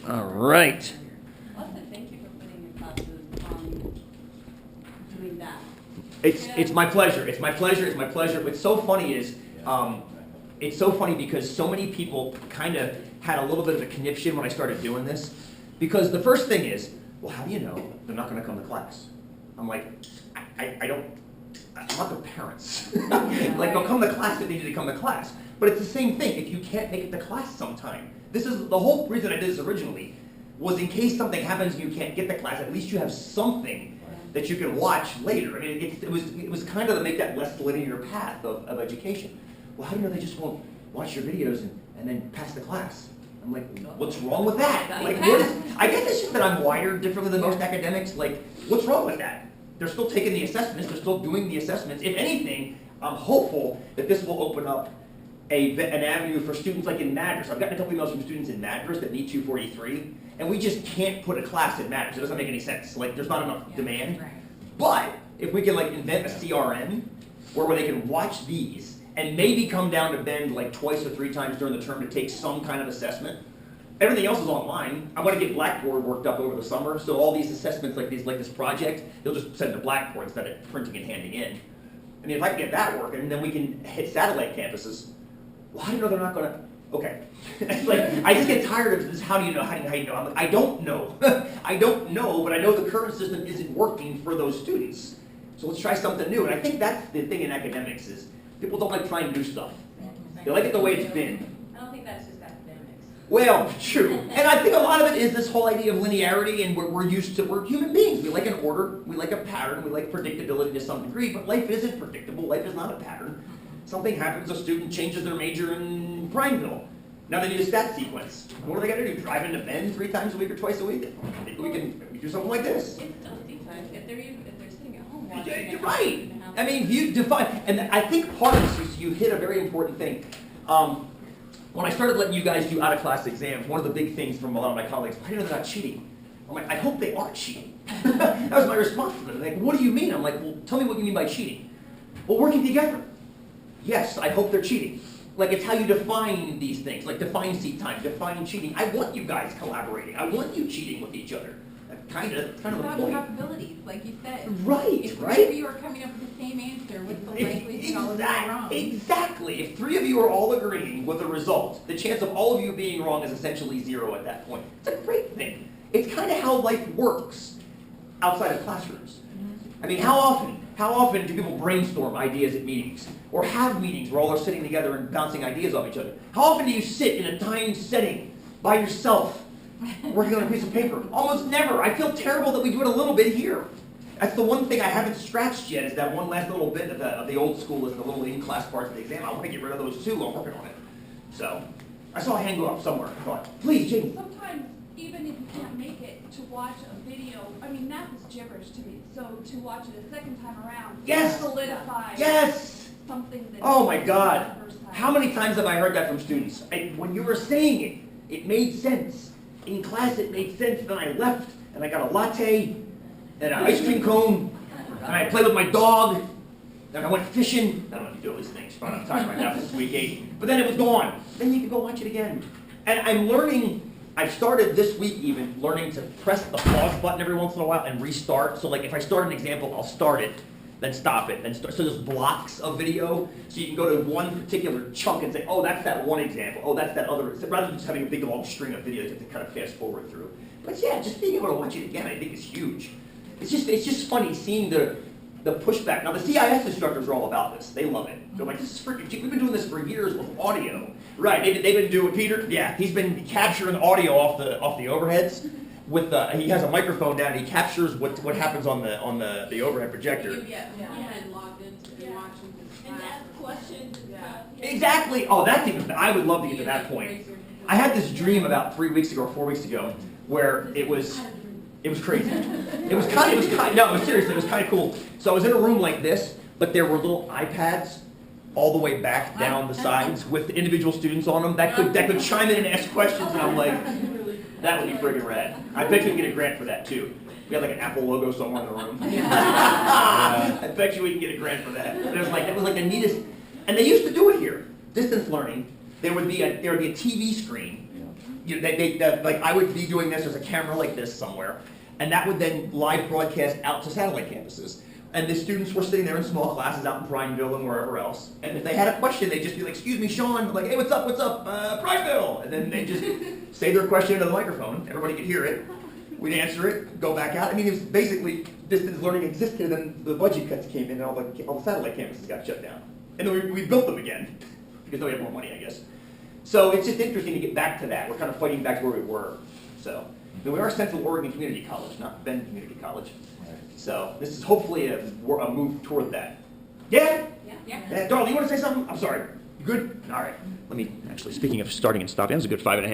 All right. Austin, thank you for putting your classes on doing that. It's my pleasure. It's my pleasure. It's my pleasure. What's so funny is, it's so funny because so many people kind of had a little bit of a conniption when I started doing this. Because the first thing is, well, how do you know they're not going to come to class? I'm like, I don't, I'm not their parents. Like, they'll come to class if they need to come to class. But it's the same thing. If you can't make it to class sometime, this is the whole reason I did this originally, was in case something happens and you can't get to class, at least you have something that you can watch later. I mean, it was kind of to make that less linear path of education. Well, how do you know they just won't watch your videos and then pass the class? I'm like, what's wrong with that? Like, what is, I guess it's just that I'm wired differently than most academics. Like, what's wrong with that? They're still taking the assessments. They're still doing the assessments. If anything, I'm hopeful that this will open up an avenue for students like in Madras. I've gotten a couple emails from students in Madras that need 243, and we just can't put a class in Madras. It doesn't make any sense. Like, there's not enough demand. Right. But if we can like invent a CRM where they can watch these and maybe come down to Bend like twice or 3 times during the term to take some kind of assessment. Everything else is online. I want to get Blackboard worked up over the summer, so all these assessments like this project, they'll just send to Blackboard instead of printing and handing in. I mean, if I can get that working, then we can hit satellite campuses. Well, how do you know they're not going to? Okay. Like, I just get tired of this. How do you know? How do you know? I'm like, I don't know. I don't know, but I know the current system isn't working for those students. So let's try something new. And I think that's the thing in academics is people don't like trying new stuff. They like it the way it's been. I don't think that's just academics. Well, true. And I think a lot of it is this whole idea of linearity, and we're used to, we're human beings. We like an order, we like a pattern, we like predictability to some degree, but life isn't predictable. Life is not a pattern. Something happens, a student changes their major in Prineville. Now they need a stat sequence. What are they going to do? Drive into Bend 3 times a week or twice a week? Maybe we can do something like this. It's still times if they're sitting at home watching. You're right. I mean, you define, and I think part of this is you hit a very important thing. When I started letting you guys do out-of-class exams, one of the big things from a lot of my colleagues, I know they're not cheating. I'm like, I hope they are cheating. That was my response to them. They're like, what do you mean? I'm like, well, tell me what you mean by cheating. Well, working together. Yes, I hope they're cheating. Like, it's how you define these things, like define seat time, define cheating. I want you guys collaborating. I want you cheating with each other. Kind of the about point. probabilities, like you said. Right, if right. 3 of you are coming up with the same answer, what's the likelihood you all are wrong? Exactly. If 3 of you are all agreeing with the result, the chance of all of you being wrong is essentially 0 at that point. It's a great thing. It's kind of how life works outside of classrooms. I mean, how often do people brainstorm ideas at meetings? Or have meetings where all are sitting together and bouncing ideas off each other? How often do you sit in a timed setting by yourself working on a piece of paper? Almost never. I feel terrible that we do it a little bit here. That's the one thing I haven't scratched yet, is that one last little bit of the old school, is the little in-class parts of the exam. I want to get rid of those too. I'm working on it. So, I saw a hand go up somewhere. I thought, please, Jamie. Sometimes, even if you can't make it, to watch a video, I mean, math is gibberish to me, so to watch it a second time around, Yes. solidify Yes! something that. Oh my you God. did the first time. How many times have I heard that from students? When you were saying it, it made sense. In class it made sense, then I left and I got a latte and an ice cream cone and I played with my dog, then I went fishing. I don't know if you do all these things, but I'm tired right now since week 8. But then it was gone. Then you can go watch it again. And I'm learning, I've started this week even, learning to press the pause button every once in a while and restart. So like if I start an example, I'll start it, then stop it, then start. So there's blocks of video, so you can go to one particular chunk and say, oh, that's that one example, oh, that's that other, rather than just having a big long string of videos you have to kind of fast forward through. But yeah, just being able to watch it again, I think is huge. It's just funny seeing the pushback. Now the CIS instructors are all about this. They love it. They're like, this is freaking, we've been doing this for years with audio. Right, they've been doing, Peter, yeah, he's been capturing audio off the overheads. With he has a microphone down and he captures what happens on the overhead projector. And logged into watching this And class. ask questions and stuff. yeah. Exactly. Oh, that's even. I would love to get to that point. I had this dream about 3 weeks ago or 4 weeks ago, where it was crazy. It was seriously, it was kind of cool. So I was in a room like this, but there were little iPads all the way back down the sides with individual students on them that could chime in and ask questions, and I'm like, that would be friggin' rad. I bet you can get a grant for that too. We had like an Apple logo somewhere in the room. I bet you we can get a grant for that. It was like the neatest, and they used to do it here. Distance learning. There would be a TV screen like I would be doing this, there's a camera like this somewhere, and that would then live broadcast out to satellite campuses. And the students were sitting there in small classes out in Prineville and wherever else. And if they had a question, they'd just be like, excuse me, Sean, like, hey, what's up, Prineville? And then they'd just say their question into the microphone, everybody could hear it. We'd answer it, go back out. I mean, it was basically distance learning existed, and then the budget cuts came in, and all the satellite campuses got shut down. And then we built them again, because we had more money, I guess. So it's just interesting to get back to that. We're kind of fighting back to where we were. So, we are Central Oregon Community College, not Bend Community College. So this is hopefully a move toward that. Yeah? Yeah. Darla, you want to say something? I'm sorry. You good? All right. Let me, actually, speaking of starting and stopping, that was a good 5.5 minutes.